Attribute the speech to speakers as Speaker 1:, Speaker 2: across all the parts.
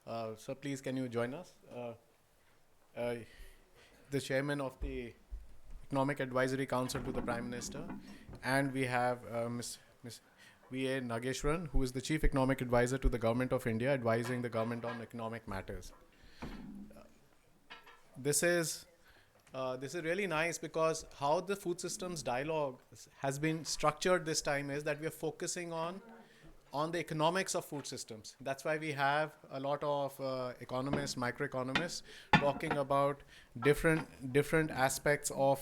Speaker 1: So please, can you join us? Uh, the chairman of the Economic Advisory Council to the Prime Minister, and we have Miss V.A. Nageswaran, who is the Chief Economic Advisor to the Government of India, advising the government on economic matters. This is really nice because how the food systems dialogue has been structured this time is that we are focusing on the economics of food systems. That's why we have a lot of economists, microeconomists, talking about different aspects of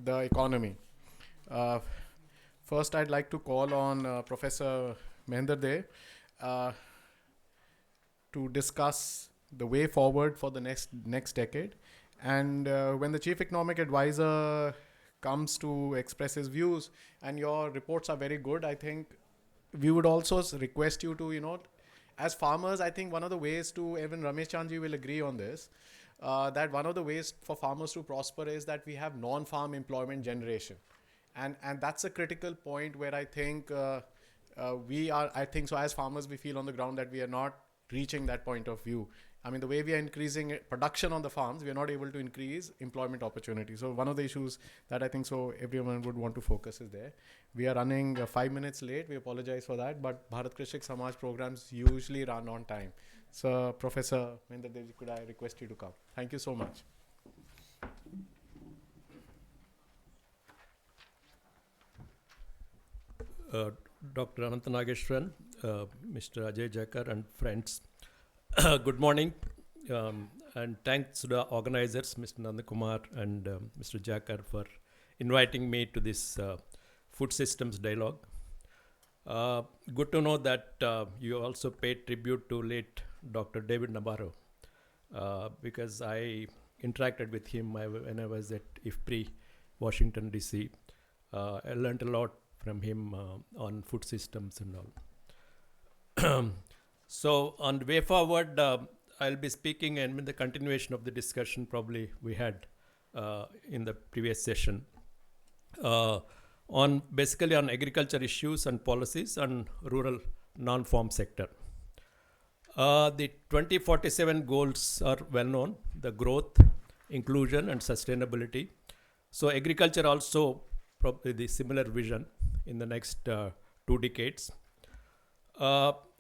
Speaker 1: the economy. First, I'd like to call on Professor Mahendra to discuss the way forward for the next decade. And when the Chief Economic Advisor comes to express his views, and your reports are very good, I think we would also request you to, as farmers, I think one of the ways to, even Ramesh Chandji will agree on this, that one of the ways for farmers to prosper is that we have non-farm employment generation. And that's a critical point where I think so as farmers, we feel on the ground that we are not reaching that point of view. I mean, the way we are increasing production on the farms, we are not able to increase employment opportunities. So one of the issues that I think so everyone would want to focus is there. We are running 5 minutes late. We apologize for that. But Bharat Krishak Samaj programs usually run on time. So Professor Mahendra, could I request you to come? Thank you so much.
Speaker 2: Dr. Anantha Nageswaran, Mr. Ajay, Jakhar and friends. Good morning, and thanks to the organizers, Mr. Nandakumar and Mr. Jakhar, for inviting me to this food systems dialogue. Good to know that you also paid tribute to late Dr. David Nabarro, because I interacted with him when I was at IFPRI, Washington, D.C. I learned a lot from him on food systems and all. So on the way forward, I'll be speaking and in the continuation of the discussion probably we had in the previous session on basically on agriculture issues and policies on rural non-farm sector. The 2047 goals are well known, the growth, inclusion and sustainability. So agriculture also probably the similar vision in the next 2 decades.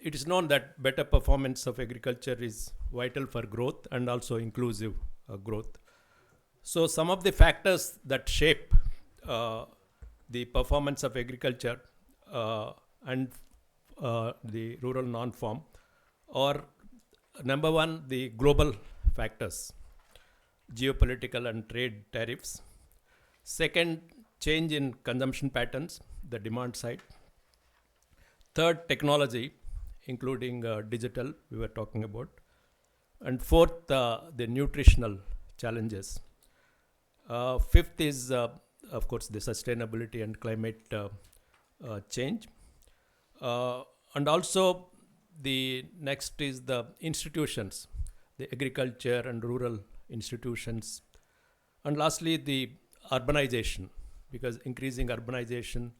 Speaker 2: It is known that better performance of agriculture is vital for growth and also inclusive growth. So some of the factors that shape the performance of agriculture and the rural non-farm are, number one, the global factors, geopolitical and trade tariffs. Second, change in consumption patterns, the demand side. Third, technology, including digital, we were talking about. And fourth, the nutritional challenges. Fifth is, of course, the sustainability and climate change. And also, the next is the institutions, the agriculture and rural institutions. And lastly, the urbanization, because increasing urbanization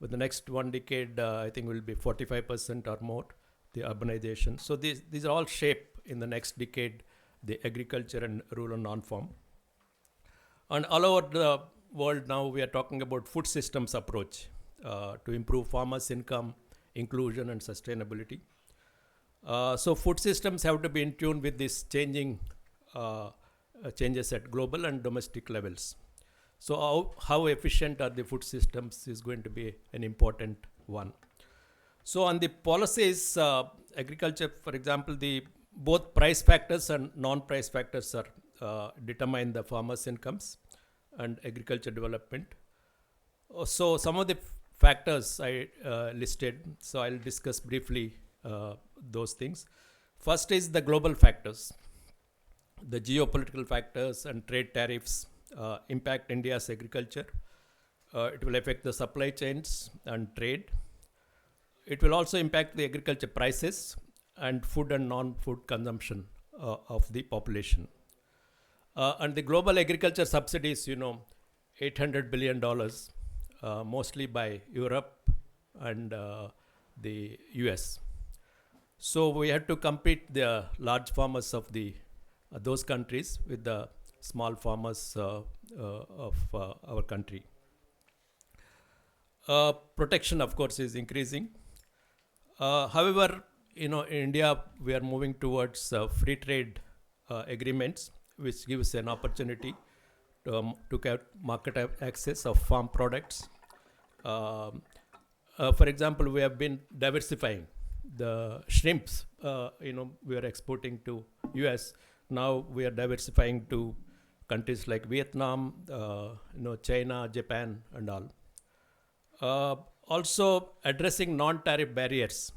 Speaker 2: with the next 1 decade, I think will be 45% or more, the urbanization. So these are all shape in the next decade, the agriculture and rural non-farm. And all over the world now, we are talking about food systems approach to improve farmers' income, inclusion and sustainability. So food systems have to be in tune with these changing changes at global and domestic levels. So how efficient are the food systems is going to be an important one. So on the policies, agriculture, for example, the both price factors and non-price factors are determine the farmers' incomes and agriculture development. So some of the factors I listed, so I'll discuss briefly those things. First is the global factors, the geopolitical factors and trade tariffs impact India's agriculture. It will affect the supply chains and trade. It will also impact the agriculture prices and food and non-food consumption of the population. And the global agriculture subsidies, $800 billion, mostly by Europe and the US. So we had to compete the large farmers of the those countries with the small farmers of our country. Protection, of course, is increasing. However, in India, we are moving towards free trade agreements, which gives an opportunity to get market access of farm products. For example, we have been diversifying the shrimps. We are exporting to US. Now we are diversifying to countries like Vietnam, China, Japan, and all. Also addressing non-tariff barriers,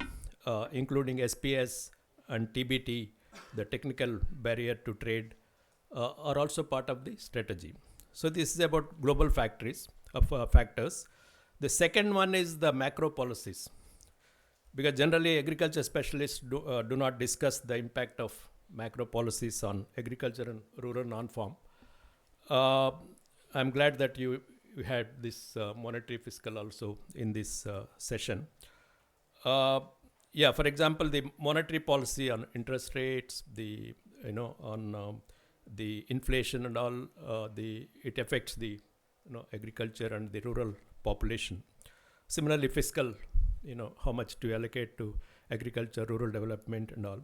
Speaker 2: including SPS and TBT, the technical barrier to trade, are also part of the strategy. So this is about global factors. The second one is the macro policies, because generally agriculture specialists do not discuss the impact of macro policies on agriculture and rural non-farm. I'm glad that you had this monetary fiscal also in this session. For example, the monetary policy on interest rates, on the inflation and all, it affects the agriculture and the rural population. Similarly, fiscal, how much to allocate to agriculture, rural development and all.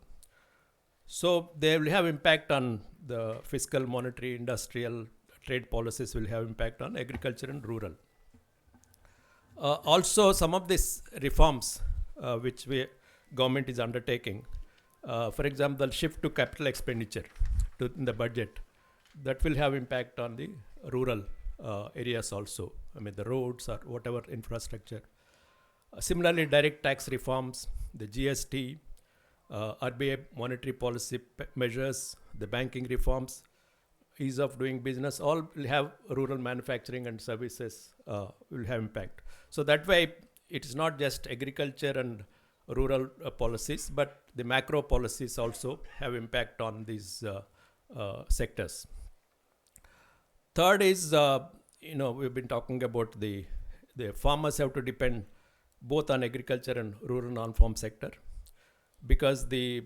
Speaker 2: So they will have impact on the fiscal, monetary, industrial, trade policies will have impact on agriculture and rural. Also, some of these reforms which government is undertaking, for example, shift to capital expenditure in the budget, that will have impact on the rural areas also. I mean, the roads or whatever infrastructure. Similarly, direct tax reforms, the GST, RBI monetary policy measures, the banking reforms, ease of doing business, all will have rural manufacturing and services will have impact. So that way, it is not just agriculture and rural policies, but the macro policies also have impact on these sectors. Third is, we've been talking about the farmers have to depend both on agriculture and rural non-farm sector, because the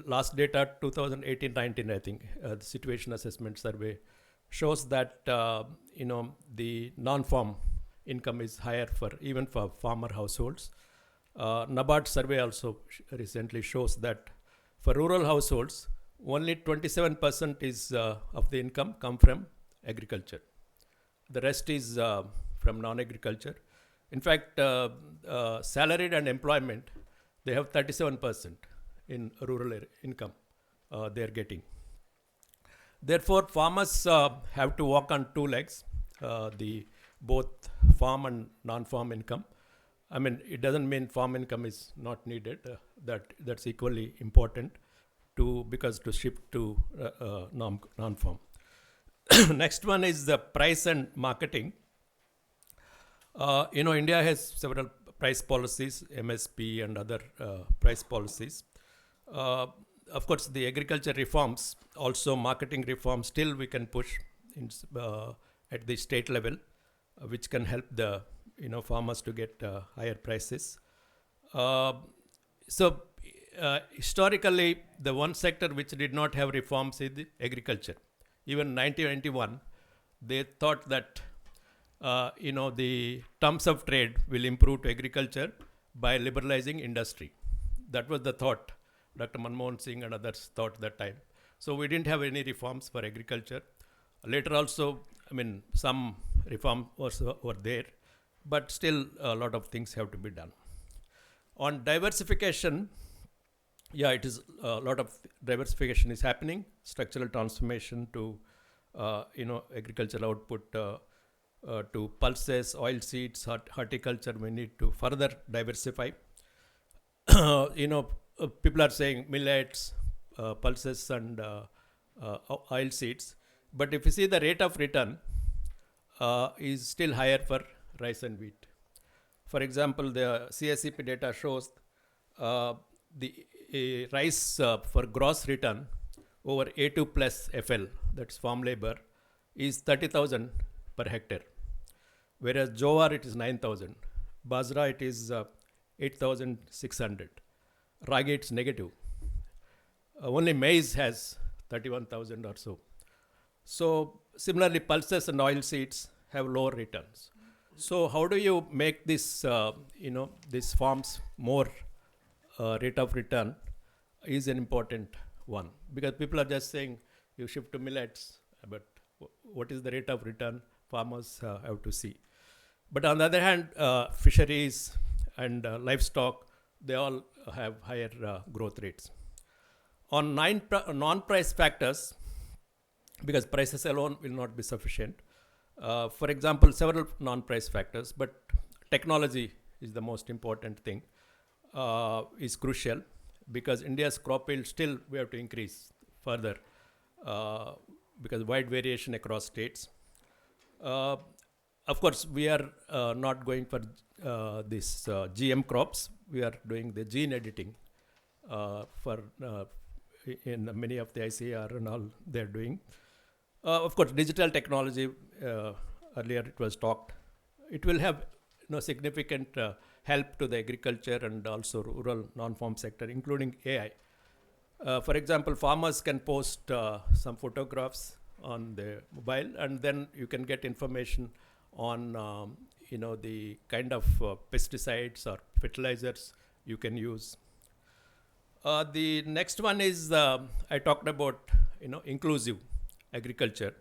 Speaker 2: last data 2018-19, I think, the situation assessment survey shows that the non-farm income is higher even for farmer households. NABARD survey also recently shows that for rural households, only 27% is of the income come from agriculture. The rest is from non-agriculture. In fact, salaried and employment, they have 37% in rural income they are getting. Therefore, farmers have to walk on two legs, the both farm and non-farm income. I mean, it doesn't mean farm income is not needed. That's equally important because to shift to non-farm. Next one is the price and marketing. India has several price policies, MSP and other price policies. Of course, the agriculture reforms, also marketing reforms, still we can push at the state level, which can help the farmers to get higher prices. Historically, the one sector which did not have reforms is the agriculture. Even 1991, they thought that the terms of trade will improve to agriculture by liberalizing industry. That was the thought. Dr. Manmohan Singh and others thought that time. So we didn't have any reforms for agriculture. Later also, some reform were there, but still a lot of things have to be done. On diversification, it is a lot of diversification is happening. Structural transformation to agricultural output to pulses, oil seeds, horticulture. We need to further diversify. People are saying millets, pulses, and oil seeds. But if you see the rate of return is still higher for rice and wheat. For example, the CSCP data shows the rice for gross return over A2 plus FL, that's farm labor, is 30,000 per hectare. Whereas Jowar, it is 9,000. Bajra, it is 8,600. ragi it's negative. Only maize has 31,000 or so. So similarly, pulses and oil seeds have lower returns. So how do you make this, these farms more rate of return is an important one, because people are just saying you shift to millets, but what is the rate of return farmers have to see. But on the other hand, fisheries and livestock, they all have higher growth rates. On non-price factors, because prices alone will not be sufficient. For example, several non-price factors, but technology is the most important thing, is crucial, because India's crop yield still we have to increase further, because wide variation across states. Of course, we are not going for this GM crops. We are doing the gene editing for in many of the ICAR and all they're doing. Of course, digital technology, earlier it was talked, it will have significant help to the agriculture and also rural non-farm sector, including AI. For example, farmers can post some photographs on the mobile, and then you can get information on the kind of pesticides or fertilizers you can use. The next one is I talked about inclusive agriculture.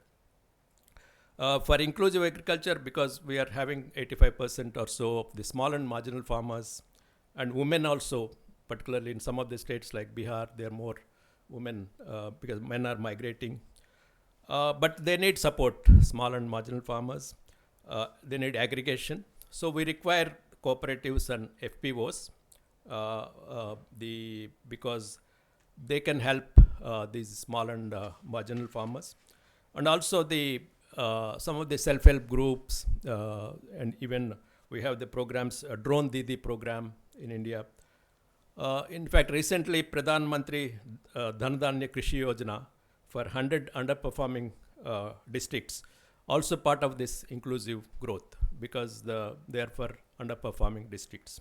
Speaker 2: For inclusive agriculture, because we are having 85% or so of the small and marginal farmers, and women also, particularly in some of the states like Bihar, there are more women because men are migrating. But they need support, small and marginal farmers. They need aggregation. So we require cooperatives and FPOs because they can help these small and marginal farmers. And also some of the self-help groups, and even we have the programs, Drone Didi program in India. In fact, recently, Pradhan Mantri Dhan Dhanya Krishi Yojana for 100 underperforming districts, also part of this inclusive growth, because they are for underperforming districts.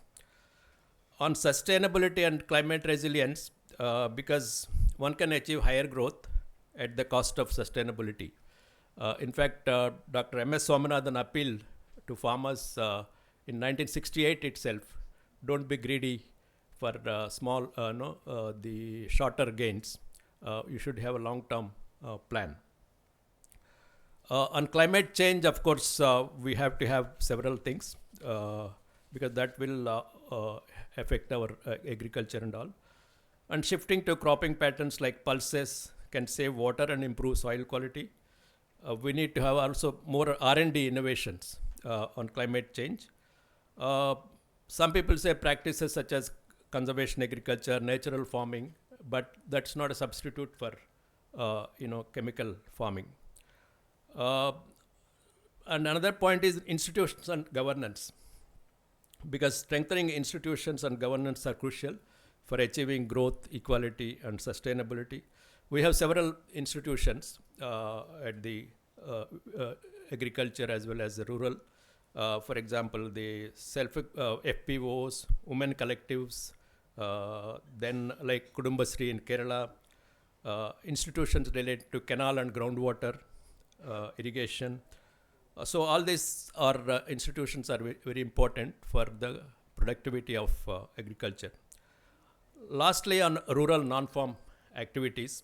Speaker 2: On sustainability and climate resilience, because one can achieve higher growth at the cost of sustainability. In fact, Dr. M.S. Swaminathan appealed to farmers in 1968 itself, don't be greedy for the shorter gains. You should have a long-term plan. On climate change, of course, we have to have several things because that will affect our agriculture and all. And shifting to cropping patterns like pulses can save water and improve soil quality. We need to have also more R&D innovations on climate change. Some people say practices such as conservation agriculture, natural farming, but that's not a substitute for chemical farming. And another point is institutions and governance, because strengthening institutions and governance are crucial for achieving growth, equality, and sustainability. We have several institutions at the agriculture as well as the rural. For example, the FPOs, women collectives, then like Kudumbasri in Kerala, institutions related to canal and groundwater, irrigation. So all these are institutions are very important for the productivity of agriculture. Lastly, on rural non-farm activities,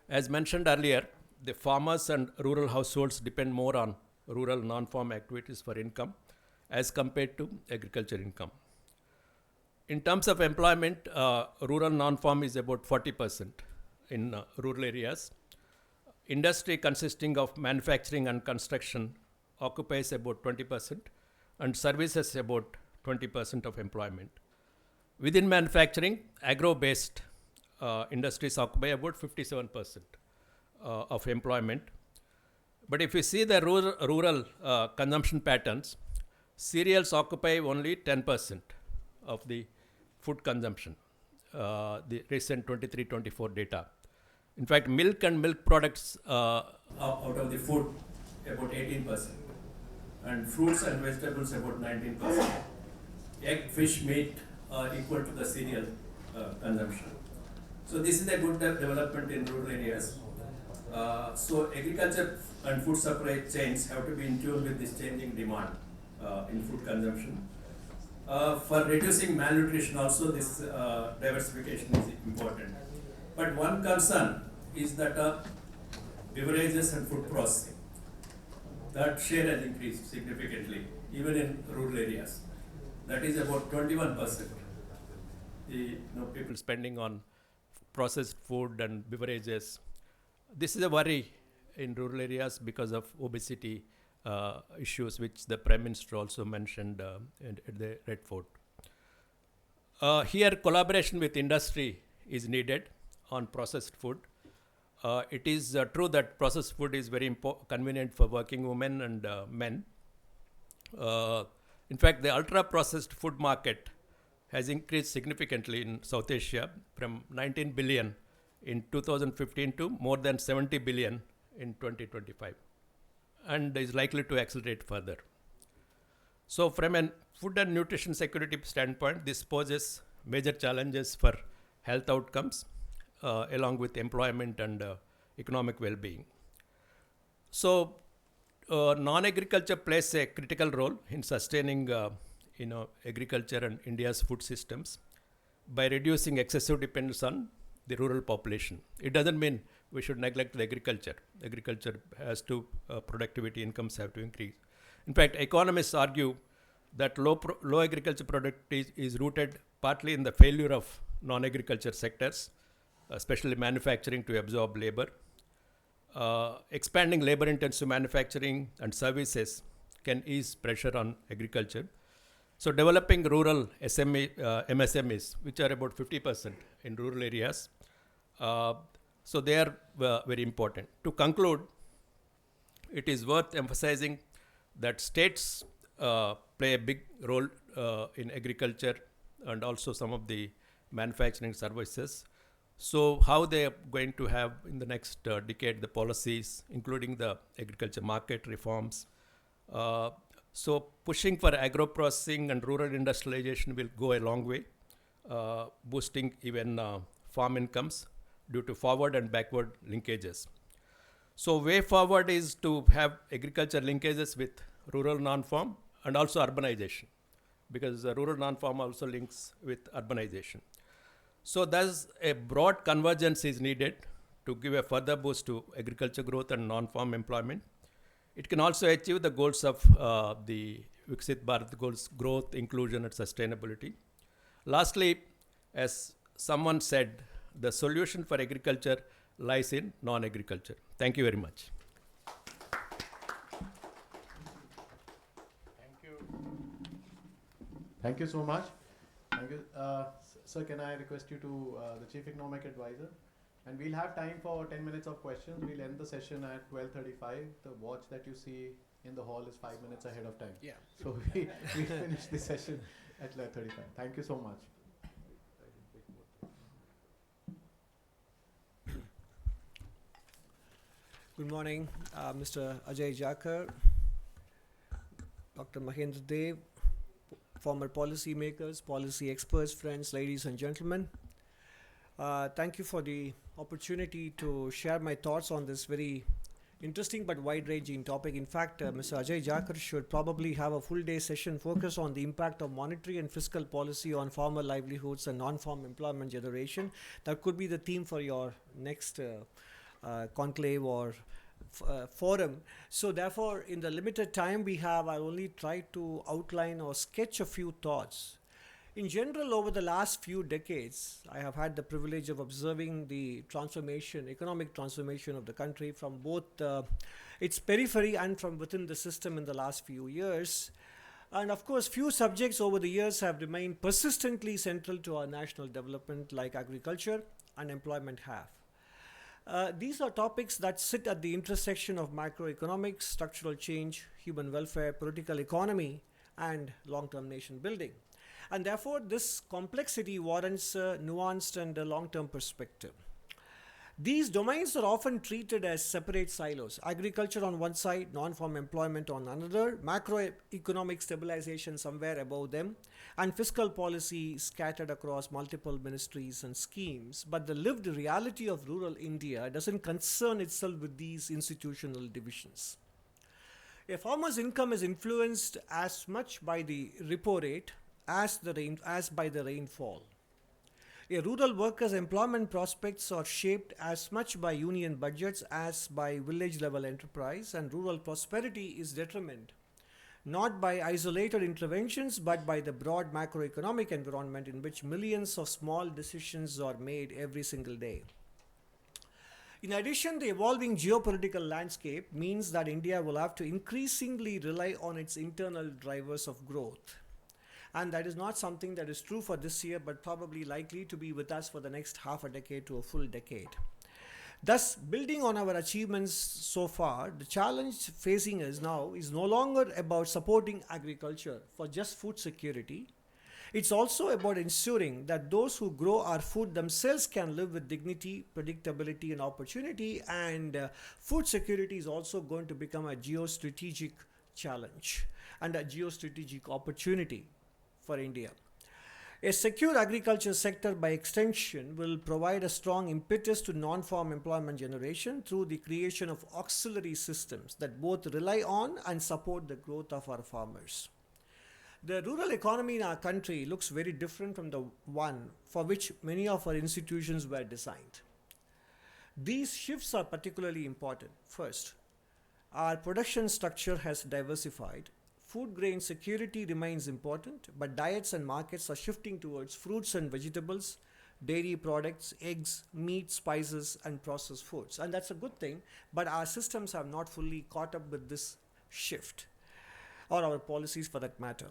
Speaker 2: as mentioned earlier, the farmers and rural households depend more on rural non-farm activities for income as compared to agriculture income. In terms of employment, rural non-farm is about 40% in rural areas. Industry consisting of manufacturing and construction occupies about 20%, and services about 20% of employment. Within manufacturing, agro-based industries occupy about 57% of employment. But if you see the rural consumption patterns, cereals occupy only 10% of the food consumption, the recent 23-24 data. In fact, milk and milk products out of the food about 18%, and fruits and vegetables about 19%. Egg, fish, meat equal to the cereal consumption. So this is a good development in rural areas. So agriculture and food supply chains have to be in tune with this changing demand in food consumption. For reducing malnutrition also, this diversification is important. But one concern is that beverages and food processing, that share has increased significantly, even in rural areas. That is about 21%. People spending on processed food and beverages. This is a worry in rural areas because of obesity issues, which the Prime Minister also mentioned at the Red Fort. Here, collaboration with industry is needed on processed food. It is true that processed food is very convenient for working women and men. In fact, the ultra-processed food market has increased significantly in South Asia from 19 billion in 2015 to more than 70 billion in 2025, and is likely to accelerate further. So from a food and nutrition security standpoint, this poses major challenges for health outcomes along with employment and economic well-being. So non-agriculture plays a critical role in sustaining agriculture and India's food systems by reducing excessive dependence on the rural population. It doesn't mean we should neglect the agriculture. Agriculture has to, productivity incomes have to increase. In fact, economists argue that low agriculture productivity is rooted partly in the failure of non-agriculture sectors, especially manufacturing, to absorb labor. Expanding labor-intensive manufacturing and services can ease pressure on agriculture. So developing rural MSMEs, which are about 50% in rural areas, so they are very important. To conclude, it is worth emphasizing that states play a big role in agriculture and also some of the manufacturing services. So how they are going to have in the next decade the policies, including the agriculture market reforms. So pushing for agro-processing and rural industrialization will go a long way, boosting even farm incomes due to forward and backward linkages. So way forward is to have agriculture linkages with rural non-farm and also urbanization, because rural non-farm also links with urbanization. So thus a broad convergence is needed to give a further boost to agriculture growth and non-farm employment. It can also achieve the goals of the Viksit Bharat goals: growth, inclusion, and sustainability. Lastly, as someone said, the solution for agriculture lies in non-agriculture. Thank you very much.
Speaker 1: Thank you. Thank you so much. Thank you. Sir, can I request you to the Chief Economic Advisor? And we'll have time for 10 minutes of questions. We'll end the session at 12:35. The watch that you see in the hall is 5 minutes ahead of time.
Speaker 3: Yeah.
Speaker 1: So we finish the session at 12:35. Thank you so much.
Speaker 3: Good morning, Mr. Ajay, Jakhar, Dr. Mahendra, former policy makers, policy experts, friends, ladies and gentlemen. Thank you for the opportunity to share my thoughts on this very interesting but wide-ranging topic. In fact, Mr. Ajay Jakhar should probably have a full-day session focused on the impact of monetary and fiscal policy on farmer livelihoods and non-farm employment generation. That could be the theme for your next conclave or forum. So therefore, in the limited time we have, I'll only try to outline or sketch a few thoughts. In general, over the last few decades, I have had the privilege of observing the transformation, economic transformation of the country from both its periphery and from within the system in the last few years. And of course, few subjects over the years have remained persistently central to our national development, like agriculture and employment have. These are topics that sit at the intersection of macroeconomics, structural change, human welfare, political economy, and long-term nation building. And therefore, this complexity warrants a nuanced and a long-term perspective. These domains are often treated as separate silos. Agriculture on one side, non-farm employment on another, macroeconomic stabilization somewhere above them, and fiscal policy scattered across multiple ministries and schemes. But the lived reality of rural India doesn't concern itself with these institutional divisions. A farmer's income is influenced as much by the repo rate as by the rainfall. A rural worker's employment prospects are shaped as much by union budgets as by village level enterprise, and rural prosperity is determined not by isolated interventions but by the broad macroeconomic environment in which millions of small decisions are made every single day. In addition, the evolving geopolitical landscape means that India will have to increasingly rely on its internal drivers of growth. And that is not something that is true for this year, but probably likely to be with us for the next half a decade to a full decade. Thus, building on our achievements so far, the challenge facing us now is no longer about supporting agriculture for just food security. It's also about ensuring that those who grow our food themselves can live with dignity, predictability, and opportunity. And food security is also going to become a geostrategic challenge and a geostrategic opportunity for India. A secure agriculture sector by extension will provide a strong impetus to non-farm employment generation through the creation of auxiliary systems that both rely on and support the growth of our farmers. The rural economy in our country looks very different from the one for which many of our institutions were designed. These shifts are particularly important. First, our production structure has diversified. Food grain security remains important, but diets and markets are shifting towards fruits and vegetables, dairy products, eggs, meat, spices, and processed foods. And that's a good thing, but our systems have not fully caught up with this shift, or our policies for that matter.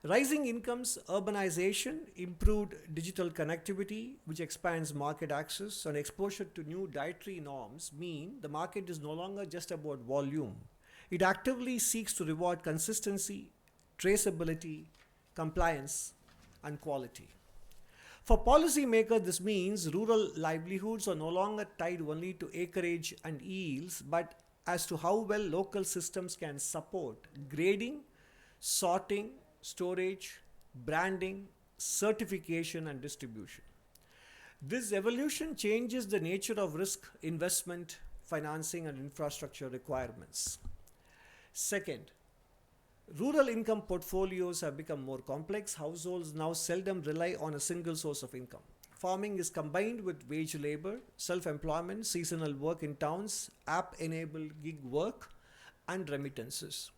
Speaker 3: Rising incomes, urbanization, improved digital connectivity, which expands market access, and exposure to new dietary norms mean the market is no longer just about volume. It actively seeks to reward consistency, traceability, compliance, and quality. For policymakers, this means rural livelihoods are no longer tied only to acreage and yields, but as to how well local systems can support grading, sorting, storage, branding, certification, and distribution. This evolution changes the nature of risk, investment, financing, and infrastructure requirements. Second, rural income portfolios have become more complex. Households now seldom rely on a single source of income. Farming is combined with wage labor, self-employment, seasonal work in towns, app-enabled gig work, and remittances.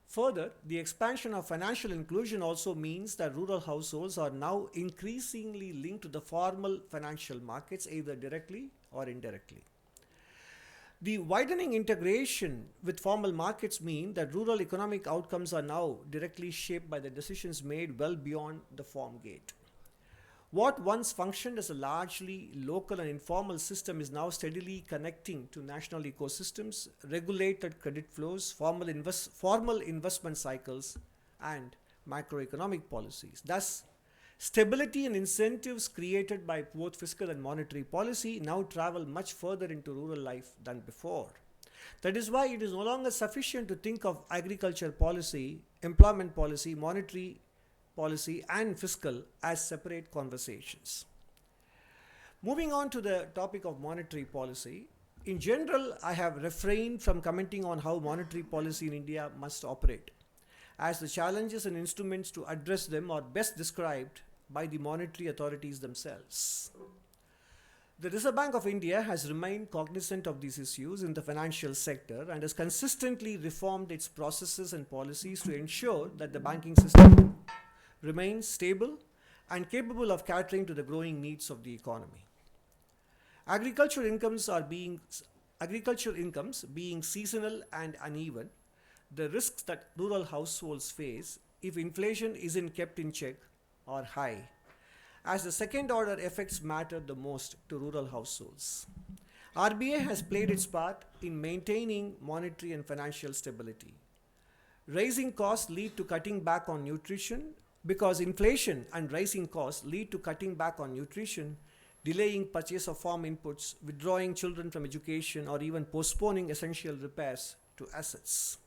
Speaker 3: Further, the expansion of financial inclusion also means that rural households are now increasingly linked to the formal financial markets, either directly or indirectly. The widening integration with formal markets mean that rural economic outcomes are now directly shaped by the decisions made well beyond the farm gate. What once functioned as a largely local and informal system is now steadily connecting to national ecosystems, regulated credit flows, formal investment cycles, and macroeconomic policies. Thus, stability and incentives created by both fiscal and monetary policy now travel much further into rural life than before. That is why it is no longer sufficient to think of agriculture policy, employment policy, monetary policy, and fiscal as separate conversations. Moving on to the topic of monetary policy, in general, I have refrained from commenting on how monetary policy in India must operate, as the challenges and instruments to address them are best described by the monetary authorities themselves. The Reserve Bank of India has remained cognizant of these issues in the financial sector and has consistently reformed its processes and policies to ensure that the banking system remains stable and capable of catering to the growing needs of the economy. Agricultural incomes being seasonal and uneven, the risks that rural households face if inflation isn't kept in check are high, as the second order effects matter the most to rural households. RBI has played its part in maintaining monetary and financial stability. Rising costs lead to cutting back on nutrition. Because inflation and rising costs lead to cutting back on nutrition, delaying purchase of farm inputs, withdrawing children from education, or even postponing essential repairs to assets.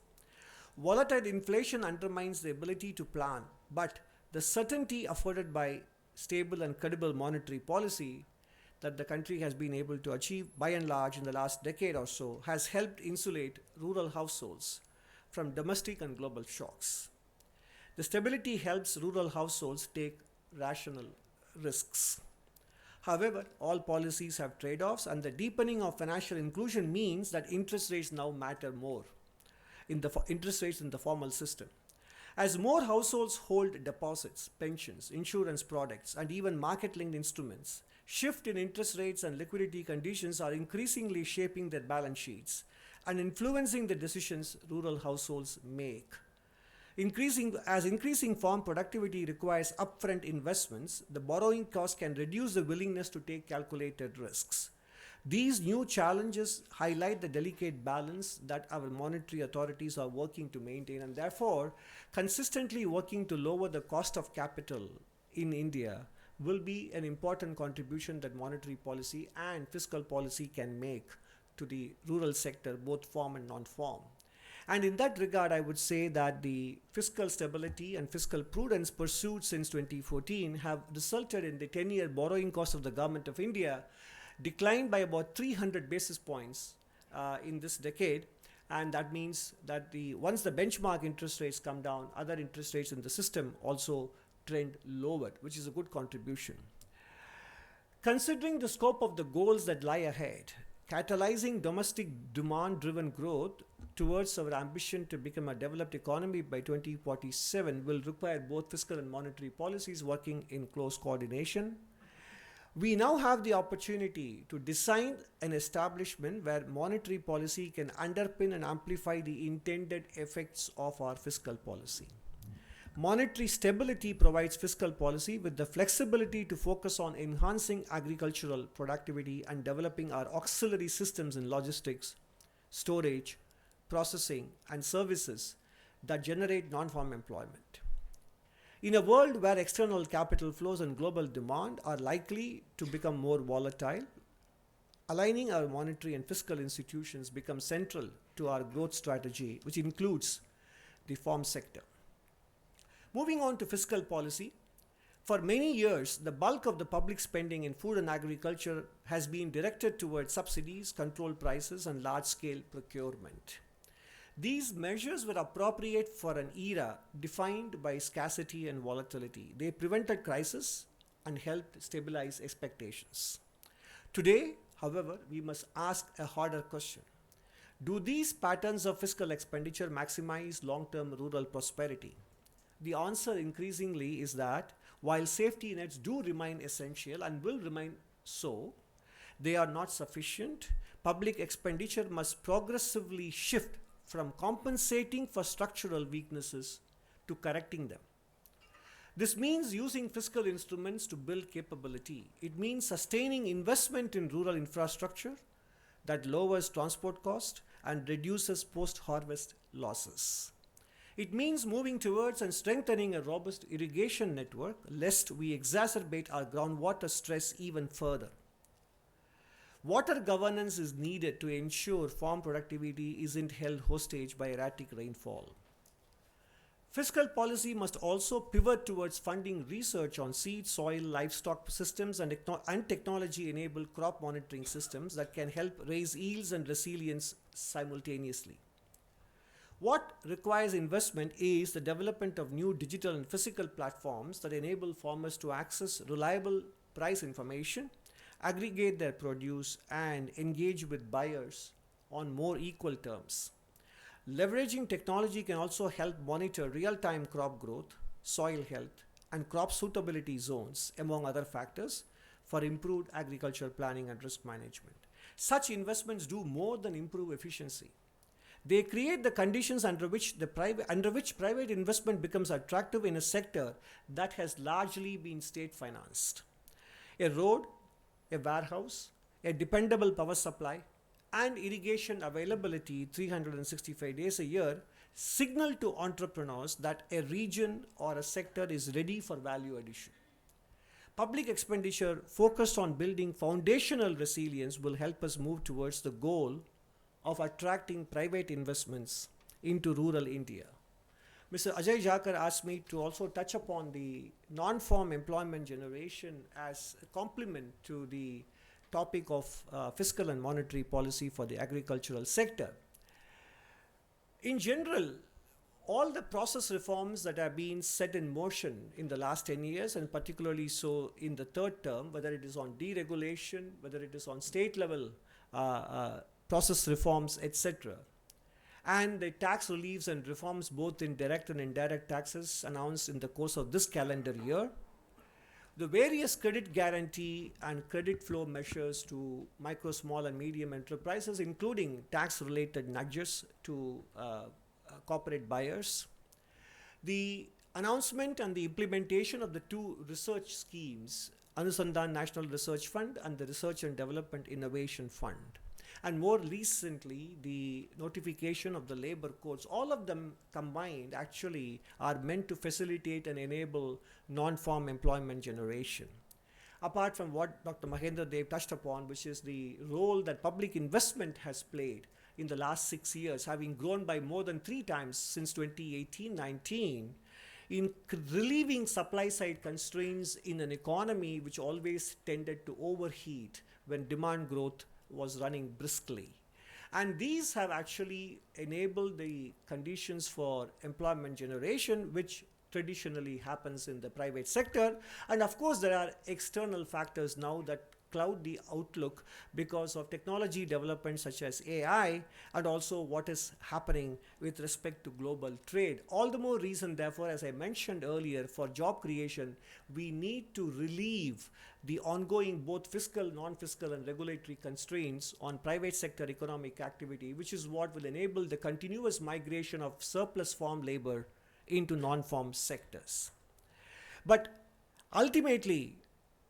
Speaker 3: Volatile inflation undermines the ability to plan, but the certainty afforded by stable and credible monetary policy that the country has been able to achieve by and large in the last decade or so has helped insulate rural households from domestic and global shocks. The stability helps rural households take rational risks. However, all policies have trade-offs, and the deepening of financial inclusion means that interest rates now matter more in the interest rates in the formal system. As more households hold deposits, pensions, insurance products, and even market-linked instruments, shift in interest rates and liquidity conditions are increasingly shaping their balance sheets and influencing the decisions rural households make. Increasing farm productivity requires upfront investments, the borrowing cost can reduce the willingness to take calculated risks. These new challenges highlight the delicate balance that our monetary authorities are working to maintain, and therefore consistently working to lower the cost of capital in India will be an important contribution that monetary policy and fiscal policy can make to the rural sector, both form and non-form. And in that regard, I would say that the fiscal stability and fiscal prudence pursued since 2014 have resulted in the 10-year borrowing cost of the Government of India declined by about 300 basis points in this decade. And that means that once the benchmark interest rates come down, other interest rates in the system also trend lower, which is a good contribution. Considering the scope of the goals that lie ahead, catalyzing domestic demand-driven growth towards our ambition to become a developed economy by 2047 will require both fiscal and monetary policies working in close coordination. We now have the opportunity to design an establishment where monetary policy can underpin and amplify the intended effects of our fiscal policy. Monetary stability provides fiscal policy with the flexibility to focus on enhancing agricultural productivity and developing our auxiliary systems in logistics, storage, processing, and services that generate non-farm employment. In a world where external capital flows and global demand are likely to become more volatile, aligning our monetary and fiscal institutions becomes central to our growth strategy, which includes the farm sector. Moving on to fiscal policy, for many years, the bulk of the public spending in food and agriculture has been directed towards subsidies, controlled prices, and large-scale procurement. These measures were appropriate for an era defined by scarcity and volatility. They prevented crisis and helped stabilize expectations. Today, however, we must ask a harder question. Do these patterns of fiscal expenditure maximize long-term rural prosperity? The answer increasingly is that while safety nets do remain essential and will remain so, they are not sufficient. Public expenditure must progressively shift from compensating for structural weaknesses to correcting them. This means using fiscal instruments to build capability. It means sustaining investment in rural infrastructure that lowers transport cost and reduces post-harvest losses. It means moving towards and strengthening a robust irrigation network lest we exacerbate our groundwater stress even further. Water governance is needed to ensure farm productivity isn't held hostage by erratic rainfall. Fiscal policy must also pivot towards funding research on seed, soil, livestock systems and technology-enabled crop monitoring systems that can help raise yields and resilience simultaneously. What requires investment is the development of new digital and physical platforms that enable farmers to access reliable price information, aggregate their produce, and engage with buyers on more equal terms. Leveraging technology can also help monitor real-time crop growth, soil health, and crop suitability zones, among other factors, for improved agricultural planning and risk management. Such investments do more than improve efficiency. They create the conditions under which private investment becomes attractive in a sector that has largely been state-financed. A road, a warehouse, a dependable power supply, and irrigation availability 365 days a year signal to entrepreneurs that a region or a sector is ready for value addition. public expenditure focused on building foundational resilience will help us move towards the goal of attracting private investments into rural India. Mr. Ajay Jakhar asked me to also touch upon the non-farm employment generation as a complement to the topic of fiscal and monetary policy for the agricultural sector. In general, all the process reforms that have been set in motion in the last 10 years, and particularly so in the third term, whether it is on deregulation, whether it is on state level process reforms, etc., and the tax reliefs and reforms both in direct and indirect taxes announced in the course of this calendar year, the various credit guarantee and credit flow measures to micro, small and medium enterprises, including tax related nudges to corporate buyers, the announcement and the implementation of the two research schemes, Anusandhan National Research Fund and the Research and Development Innovation Fund, and more recently the notification of the labor codes, all of them combined actually are meant to facilitate and enable non-farm employment generation. Apart from what Dr. Mahendra touched upon, which is the role that public investment has played in the last 6 years, having grown by more than 3 times since 2018-19, in relieving supply side constraints in an economy which always tended to overheat when demand growth was running briskly. And these have actually enabled the conditions for employment generation, which traditionally happens in the private sector. And of course, there are external factors now that cloud the outlook because of technology developments such as AI and also what is happening with respect to global trade. All the more reason, therefore, as I mentioned earlier, for job creation, we need to relieve the ongoing both fiscal, non-fiscal and regulatory constraints on private sector economic activity, which is what will enable the continuous migration of surplus farm labor into non-farm sectors. But ultimately,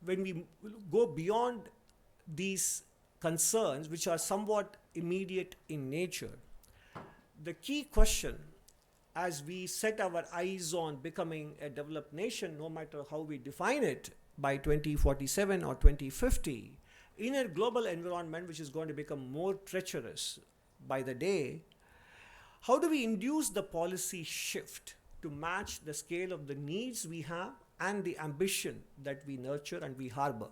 Speaker 3: when we go beyond these concerns, which are somewhat immediate in nature, the key question as we set our eyes on becoming a developed nation, no matter how we define it, by 2047 or 2050, in a global environment which is going to become more treacherous by the day, how do we induce the policy shift to match the scale of the needs we have and the ambition that we nurture and we harbor?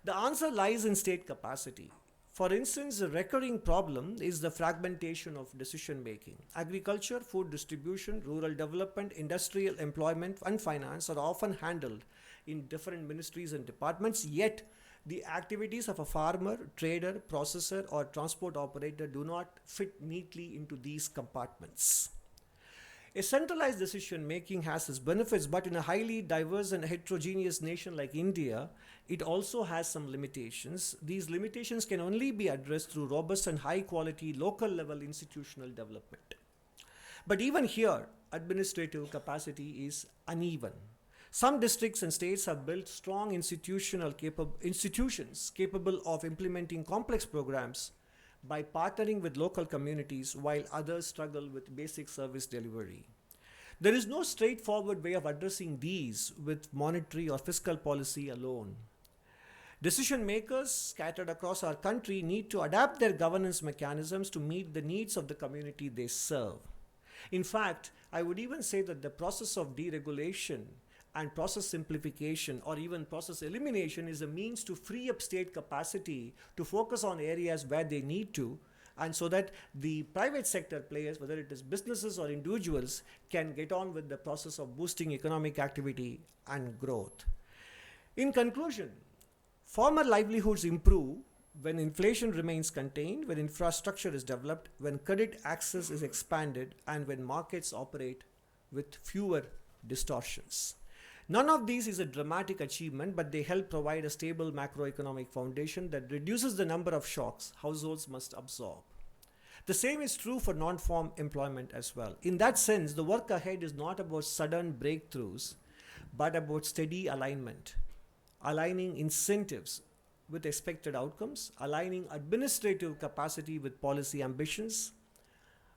Speaker 3: The answer lies in state capacity. For instance, a recurring problem is the fragmentation of decision making. Agriculture, food distribution, rural development, industrial employment and finance are often handled in different ministries and departments, yet the activities of a farmer, trader, processor or transport operator do not fit neatly into these compartments. A centralized decision making has its benefits, but in a highly diverse and heterogeneous nation like India, it also has some limitations. These limitations can only be addressed through robust and high quality local level institutional development. But even here, administrative capacity is uneven. Some districts and states have built strong institutions capable of implementing complex programs by partnering with local communities, while others struggle with basic service delivery. There is no straightforward way of addressing these with monetary or fiscal policy alone. Decision makers scattered across our country need to adapt their governance mechanisms to meet the needs of the community they serve. In fact, I would even say that the process of deregulation and process simplification or even process elimination is a means to free up state capacity to focus on areas where they need to, and so that the private sector players, whether it is businesses or individuals, can get on with the process of boosting economic activity and growth. In conclusion, farmer livelihoods improve when inflation remains contained, when infrastructure is developed, when credit access is expanded, and when markets operate with fewer distortions. None of these is a dramatic achievement, but they help provide a stable macroeconomic foundation that reduces the number of shocks households must absorb. The same is true for non-farm employment as well. In that sense, the work ahead is not about sudden breakthroughs, but about steady alignment, aligning incentives with expected outcomes, aligning administrative capacity with policy ambitions,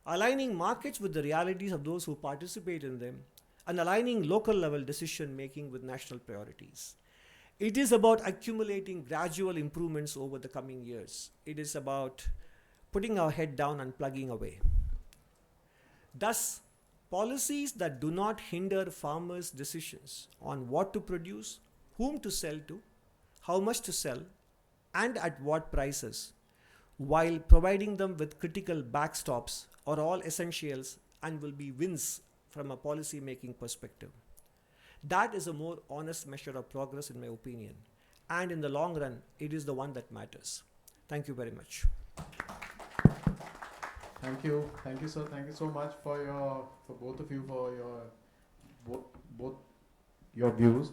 Speaker 3: aligning markets with the realities of those who participate in them, and aligning local level decision making with national priorities. It is about accumulating gradual improvements over the coming years. It is about putting our head down and plugging away. Thus, policies that do not hinder farmers' decisions on what to produce, whom to sell to, how much to sell, and at what prices, while providing them with critical backstops, are all essentials and will be wins from a policy making perspective. That is a more honest measure of progress, in my opinion. And in the long run, it is the one that matters. Thank you very much.
Speaker 1: Thank you, sir. Thank you so much for both of you for your both your views.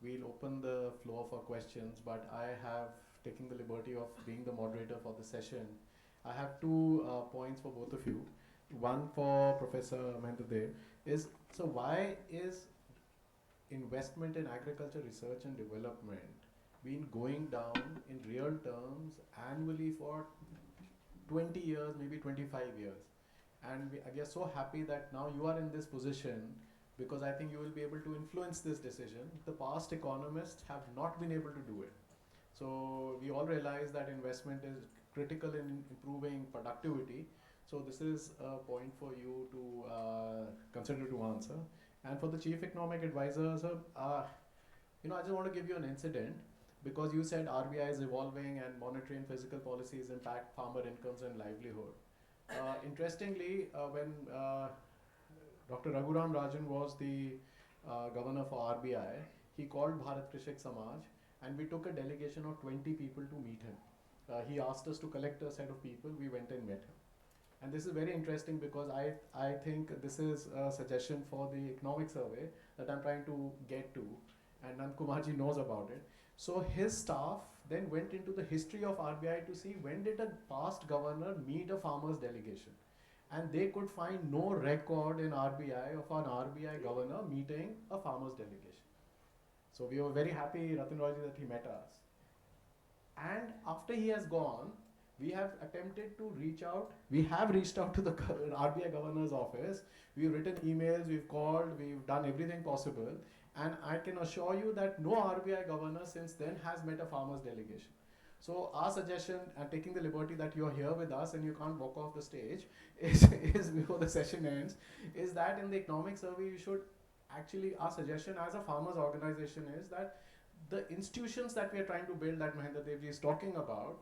Speaker 1: We'll open the floor for questions, but I have taken the liberty of being the moderator for the session. I have two points for both of you. One for Professor Mahendra is, so why is investment in agriculture research and development been going down in real terms annually for 20 years, maybe 25 years? And we are so happy that now you are in this position, because I think you will be able to influence this decision. The past economists have not been able to do it. So we all realize that investment is critical in improving productivity. So this is a point for you to consider to answer. And for the chief economic advisor, sir, I just want to give you an incident, because you said RBI is evolving and monetary and fiscal policies impact farmer incomes and livelihood. Interestingly, when Dr. Raghuram Rajan was the governor for RBI, he called Bharat, Krishak, Samaj, and we took a delegation of 20 people to meet him. He asked us to collect a set of people. We went and met him. And this is very interesting, because I think this is a suggestion for the economic survey that I'm trying to get to, and Nand Kumarji knows about it. So his staff then went into the history of RBI to see when did a past governor meet a farmers delegation. And they could find no record in RBI of an RBI governor meeting a farmers delegation. So we were very happy, Ratan Royji, that he met us. And after he has gone, we have attempted to reach out. We have reached out to the RBI governor's office. We've written emails, we've called, we've done everything possible. And I can assure you that no RBI governor since then has met a farmers delegation. So our suggestion, and taking the liberty that you're here with us and you can't walk off the stage, is before the session ends, is that in the economic survey you should actually, our suggestion as a farmers organization is that the institutions that we are trying to build, that Mahendra Devji is talking about,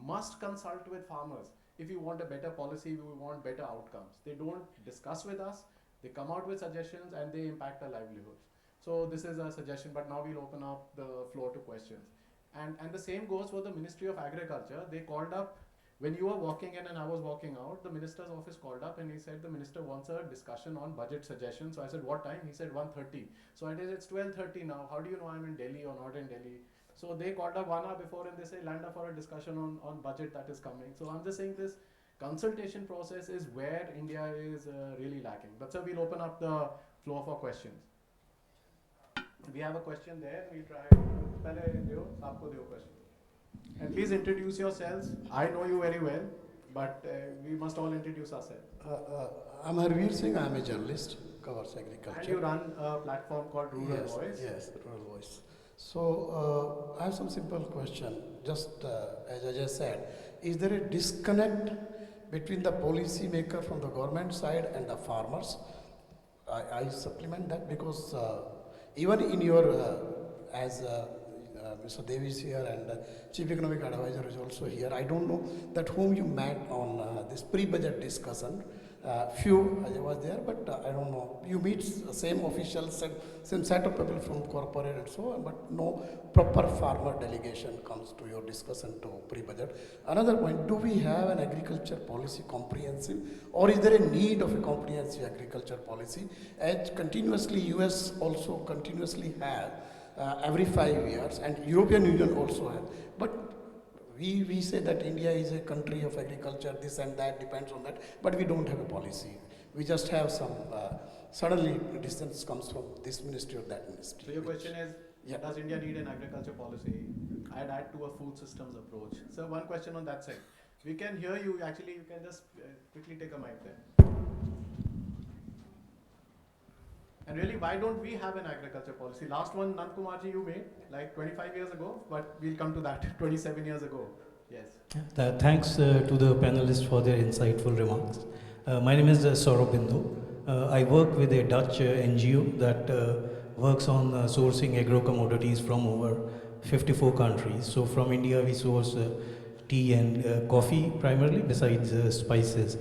Speaker 1: must consult with farmers. If you want a better policy, we want better outcomes. They don't discuss with us, they come out with suggestions and they impact our livelihoods. So this is a suggestion, but now we'll open up the floor to questions. And the same goes for the Ministry of Agriculture. They called up, when you were walking in and I was walking out, the minister's office called up and he said the minister wants a discussion on budget suggestions. So I said, what time? He said 1:30. So I said, it's 12:30 now. How do you know I'm in Delhi or not in Delhi? So they called up 1 hour before and they say land up for a discussion on budget that is coming. So I'm just saying this consultation process is where India is really lacking. But sir, we'll open up the floor for questions. We have a question there. We'll try. And please introduce yourselves. I know you very well, but we must all introduce ourselves.
Speaker 4: I'm Harveer Singh. I'm a journalist, covers agriculture.
Speaker 1: And you run a platform called Rural Voice.
Speaker 4: Yes, Rural Voice. So I have some simple question. Just as Ajay said, is there a disconnect between the policy maker from the government side and the farmers? I supplement that because even in your, as Mr. Devi is here and Chief Economic Advisor is also here, I don't know that whom you met on this pre-budget discussion. Few Ajay was there, but I don't know. You meet same officials, same set of people from corporate and so on, but no proper farmer delegation comes to your discussion to pre-budget. Another point, do we have an agriculture policy comprehensive, or is there a need of a comprehensive agriculture policy? As continuously, US also continuously have every 5 years, and European Union also have. But we say that India is a country of agriculture, this and that depends on that, but we don't have a policy. We just have some, suddenly distance comes from this ministry or that ministry.
Speaker 1: So your question is, does India need an agriculture policy? I'd add to a food systems approach. So one question on that side. We can hear you, actually you can just quickly take a mic there. And really, why don't we have an agriculture policy? Last one, Nankumarji, you made like 25 years ago, but we'll come to that 27 years ago. Yes.
Speaker 5: Thanks to the panelists for their insightful remarks. My name is Saurabh Bindu. I work with a Dutch NGO that works on sourcing agro-commodities from over 54 countries. So from India, we source tea and coffee primarily, besides spices.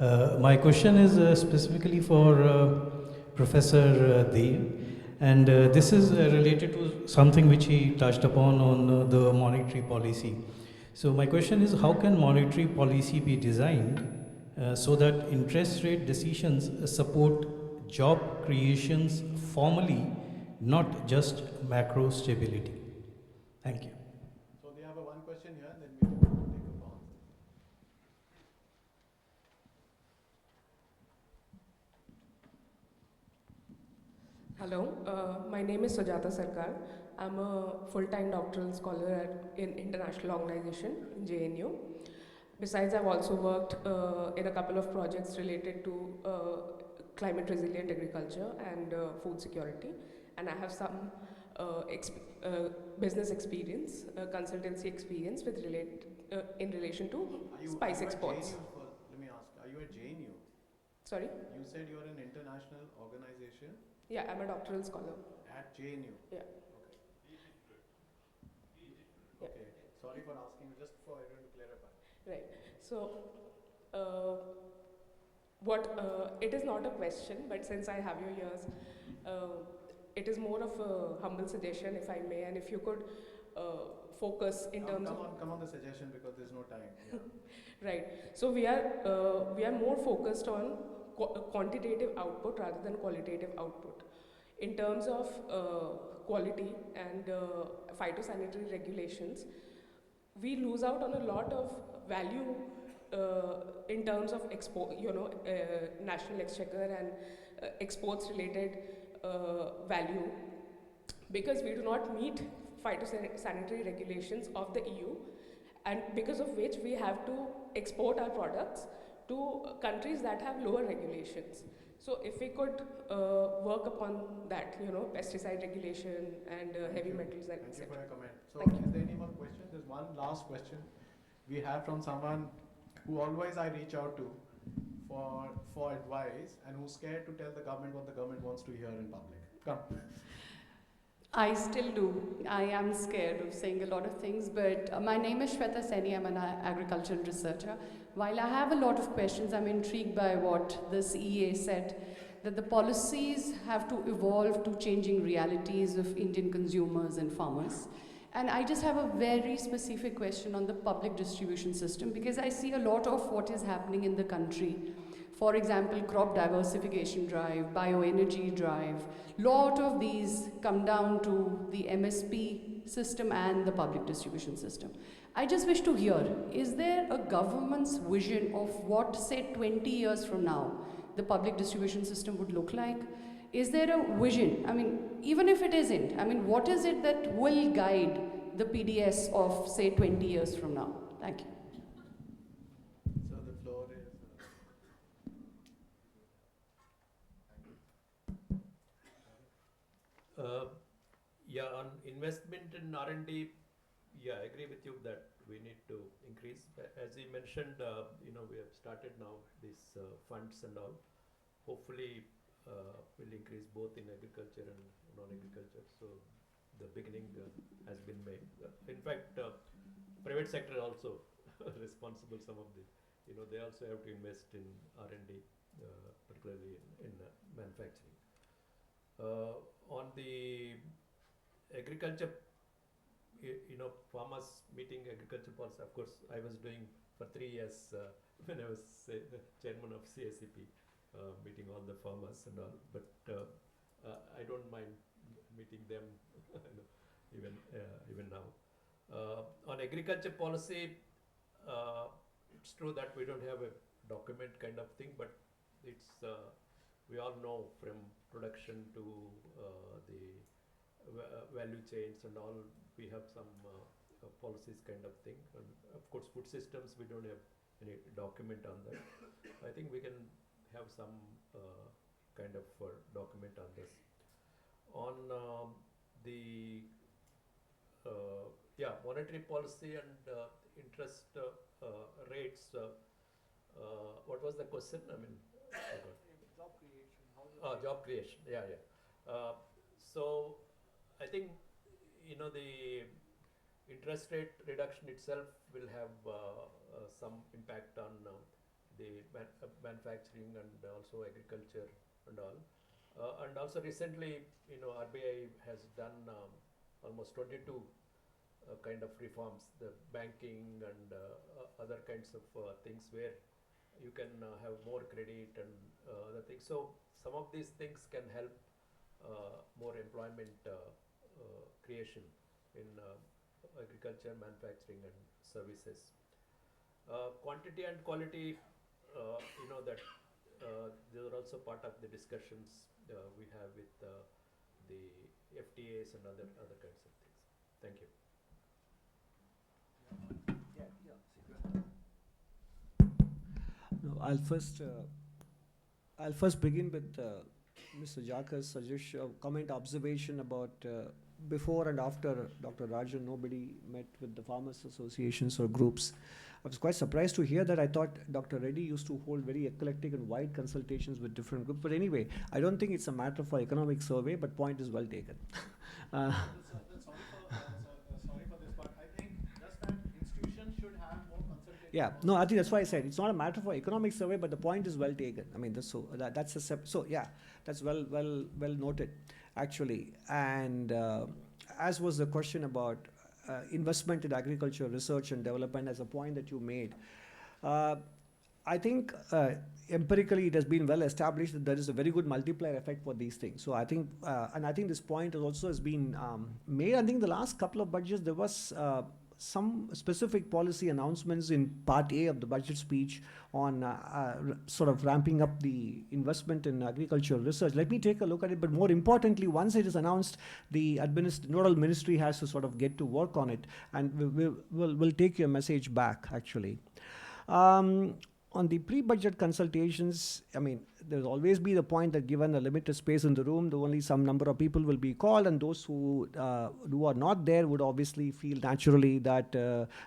Speaker 5: My question is specifically for Professor Dev, and this is related to something which he touched upon on the monetary policy. So my question is, how can monetary policy be designed so that interest rate decisions support job creations formally, not just macro stability? Thank you.
Speaker 1: So we have one question here, and then we can take a pause.
Speaker 6: Hello, my name is Sujata Sarkar. I'm a full-time doctoral scholar in international organization in JNU. Besides, I've also worked in a couple of projects related to climate resilient agriculture and food security. And I have some business experience, consultancy experience with in relation to spice exports.
Speaker 1: Let me ask, are you at JNU?
Speaker 6: Sorry?
Speaker 1: You said you're an international organization
Speaker 6: Yeah, I'm a doctoral scholar.
Speaker 1: at JNU.
Speaker 6: Yeah.
Speaker 1: Okay. Okay. Sorry for asking, just for everyone to clarify.
Speaker 6: Right. So, it is not a question, but since I have your ears, it is more of a humble suggestion, if I may, and if you could focus in terms of.
Speaker 1: Come on the suggestion because there's no time. Yeah.
Speaker 6: Right. So we are more focused on quantitative output rather than qualitative output. In terms of quality and phytosanitary regulations, we lose out on a lot of value in terms of national exchequer and exports related value, because we do not meet phytosanitary regulations of the EU, and because of which we have to export our products to countries that have lower regulations. So if we could work upon that, pesticide regulation and heavy metals,
Speaker 1: Thank you for your comment. So
Speaker 6: Thank you.
Speaker 1: is there any more questions? There's one last question we have from someone who always I reach out to for advice and who's scared to tell the government what the government wants to hear in public. Come.
Speaker 7: I still do. I am scared of saying a lot of things, but my name is Shweta Seni. I'm an agricultural researcher. While I have a lot of questions, I'm intrigued by what the CEA said, that the policies have to evolve to changing realities of Indian consumers and farmers. And I just have a very specific question on the public distribution system, because I see a lot of what is happening in the country. For example, crop diversification drive, bioenergy drive, lot of these come down to the MSP system and the public distribution system. I just wish to hear, is there a government's vision of what, say, 20 years from now, the public distribution system would look like? Is there a vision? I mean, even if it isn't, I mean, what is it that will guide the PDS of, say, 20 years from now? Thank you.
Speaker 1: So the floor is.
Speaker 2: Yeah, on investment in R&D, yeah, I agree with you that we need to increase. As you mentioned, we have started now these funds and all. Hopefully, will increase both in agriculture and non-agriculture. So the beginning has been made. In fact, private sector also responsible. Some of the, they also have to invest in R&D, particularly in manufacturing. On the agriculture, farmers meeting agriculture policy. Of course, I was doing for 3 years when I was chairman of CSCP, meeting all the farmers and all. But I don't mind meeting them even now. On agriculture policy, it's true that we don't have a document kind of thing, but it's we all know from production to the value chains and all, we have some policies kind of thing. And of course, food systems, we don't have any document on that. I think we can have some kind of document on this. On the monetary policy and interest rates. What was the question? I mean,
Speaker 3: Job creation.
Speaker 2: job creation. Yeah. So I think the interest rate reduction itself will have some impact on the manufacturing and also agriculture and all. And also recently, RBI has done almost 22 kind of reforms, the banking and other kinds of things where you can have more credit and other things. So some of these things can help more employment creation in agriculture, manufacturing and services. Quantity and quality, that they are also part of the discussions we have with the FTAs and other kinds of things. Thank you.
Speaker 3: No, I'll first begin with Mr. Jakhar's suggestion, comment, observation about before and after Dr. Rajan, nobody met with the farmers associations or groups. I was quite surprised to hear that. I thought Dr. Reddy used to hold very eclectic and wide consultations with different groups. But anyway, I don't think it's a matter for economic survey, but point is well taken.
Speaker 1: Sorry for this, but I think just that institutions should have more consultation.
Speaker 3: Yeah, no, I think that's why I said it's not a matter for economic survey, but the point is well taken. I mean, that's that's well noted, actually. And as was the question about investment in agriculture, research and development, as a point that you made, I think empirically it has been well established that there is a very good multiplier effect for these things. So I think, and I think this point also has been made. I think the last couple of budgets there was some specific policy announcements in Part A of the budget speech on sort of ramping up the investment in agricultural research. Let me take a look at it, but more importantly, once it is announced, the nodal ministry has to sort of get to work on it, and we'll take your message back, actually. On the pre-budget consultations, I mean, there's always be the point that given a limited space in the room, only some number of people will be called, and those who are not there would obviously feel naturally that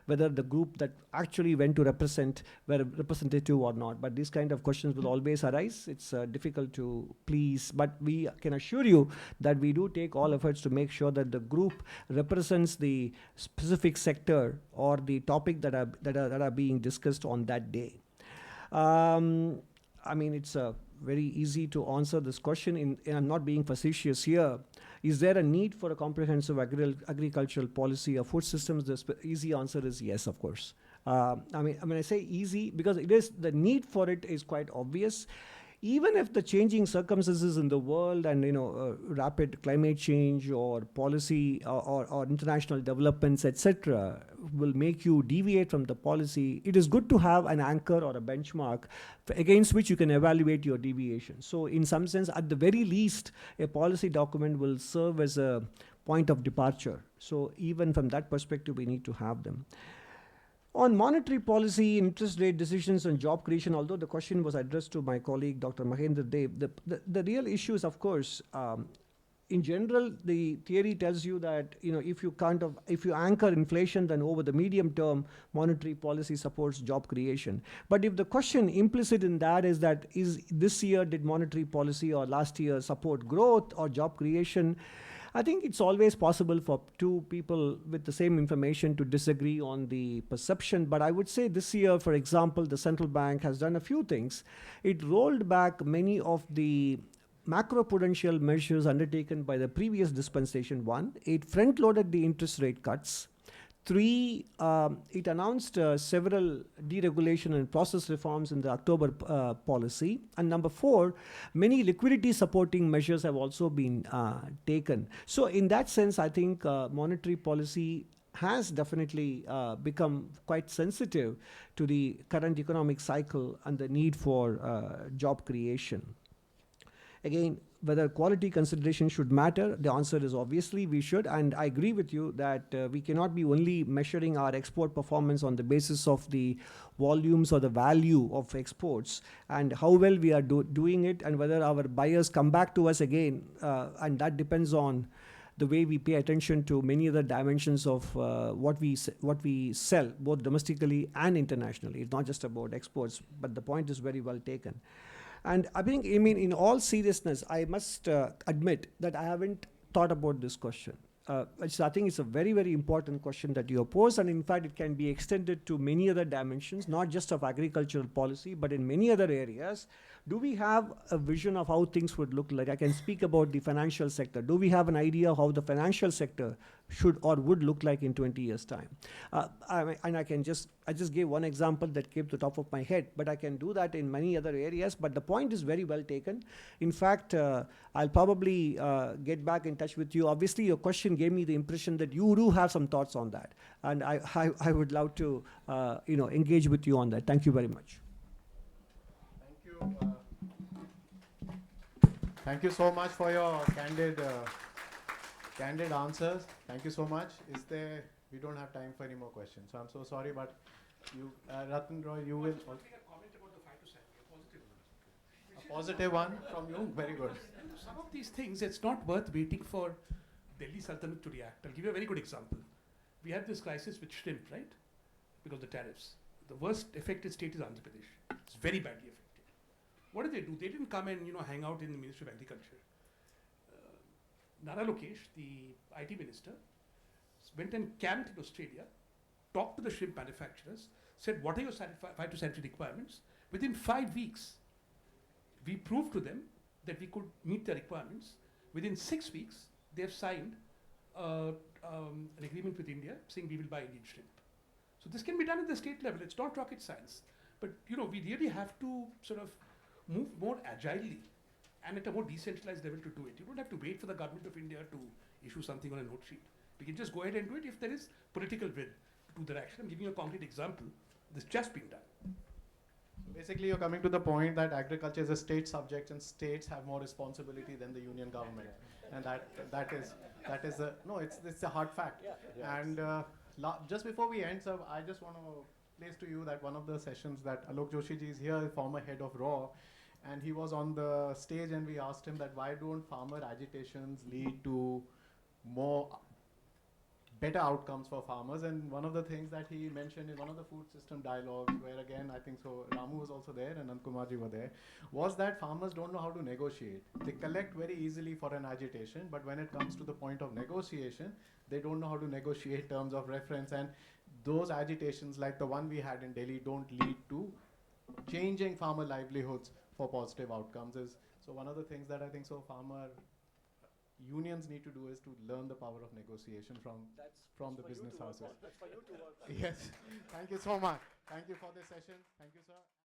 Speaker 3: whether the group that actually went to represent were representative or not. But these kind of questions will always arise. It's difficult to please, but we can assure you that we do take all efforts to make sure that the group represents the specific sector or the topic that are being discussed on that day. I mean, it's very easy to answer this question, and I'm not being facetious here. Is there a need for a comprehensive agricultural policy of food systems? The easy answer is yes, of course. I mean, I say easy because the need for it is quite obvious. Even if the changing circumstances in the world and rapid climate change or policy or international developments, etc., will make you deviate from the policy, it is good to have an anchor or a benchmark against which you can evaluate your deviation. So in some sense, at the very least, a policy document will serve as a point of departure. So even from that perspective, we need to have them. On monetary policy, interest rate decisions and job creation, although the question was addressed to my colleague, Dr. Mahendra, the real issue is, of course, in general, the theory tells you that, if you anchor inflation, then over the medium term, monetary policy supports job creation. But if the question implicit in that is this year did monetary policy or last year support growth or job creation, I think it's always possible for two people with the same information to disagree on the perception. But I would say this year, for example, the central bank has done a few things. It rolled back many of the macroprudential measures undertaken by the previous dispensation. One, it front-loaded the interest rate cuts. Three, it announced several deregulation and process reforms in the October policy. And number four, many liquidity supporting measures have also been taken. So in that sense, I think monetary policy has definitely become quite sensitive to the current economic cycle and the need for job creation. Again, whether quality consideration should matter, the answer is obviously we should. And I agree with you that we cannot be only measuring our export performance on the basis of the volumes or the value of exports and how well we are doing it, and whether our buyers come back to us again. And that depends on the way we pay attention to many other dimensions of what we sell, both domestically and internationally. It's not just about exports, but the point is very well taken. And I think, I mean, in all seriousness, I must admit that I haven't thought about this question. I think it's a very, very important question that you pose, and in fact, it can be extended to many other dimensions, not just of agricultural policy, but in many other areas. Do we have a vision of how things would look like? I can speak about the financial sector. Do we have an idea of how the financial sector should or would look like in 20 years' time? And I just gave one example that came to the top of my head, but I can do that in many other areas. But the point is very well taken. In fact, I'll probably get back in touch with you. Obviously, your question gave me the impression that you do have some thoughts on that, and I would love to engage with you on that. Thank you very much.
Speaker 1: Thank you. Thank you so much for your candid answers. Thank you so much. We don't have time for any more questions, so I'm so sorry, but you, Ratan Roy, you will.
Speaker 8: One thing, a comment about the 5%, a positive one.
Speaker 1: A positive one from you? Very good.
Speaker 8: Some of these things, it's not worth waiting for Delhi Sultanate to react. I'll give you a very good example. We had this crisis with shrimp, right? Because of the tariffs. The worst affected state is Andhra Pradesh. It's very badly affected. What did? They didn't come and hang out in the Ministry of Agriculture. Nara Lokesh, the IT minister, went and camped in Australia, talked to the shrimp manufacturers, said, what are your phytosanitary requirements? Within 5 weeks, we proved to them that we could meet their requirements. Within 6 weeks, they have signed an agreement with India saying we will buy Indian shrimp. So this can be done at the state level. It's not rocket science. But we really have to sort of move more agilely and at a more decentralized level to do it. You don't have to wait for the government of India to issue something on a note sheet. We can just go ahead and do it if there is political will to do that action. I'm giving you a concrete example. This just been done.
Speaker 1: Basically, you're coming to the point that agriculture is a state subject and states have more responsibility than the union government, and it's a hard fact. And just before we end, sir, I just want to place to you that one of the sessions that Alok Joshi ji is here, former head of RAW, and he was on the stage and we asked him that why don't farmer agitations lead to better outcomes for farmers, and one of the things that he mentioned in one of the food system dialogues, where again I think so Ramu was also there and Anantha were there, was that farmers don't know how to negotiate. They collect very easily for an agitation, but when it comes to the point of negotiation, they don't know how to negotiate terms of reference, and those agitations like the one we had in Delhi don't lead to changing farmer livelihoods for positive outcomes. So one of the things that I think so farmer unions need to do is to learn the power of negotiation from the business houses.
Speaker 3: That's for you to work on.
Speaker 1: Yes. Thank you so much. Thank you for this session. Thank you, sir.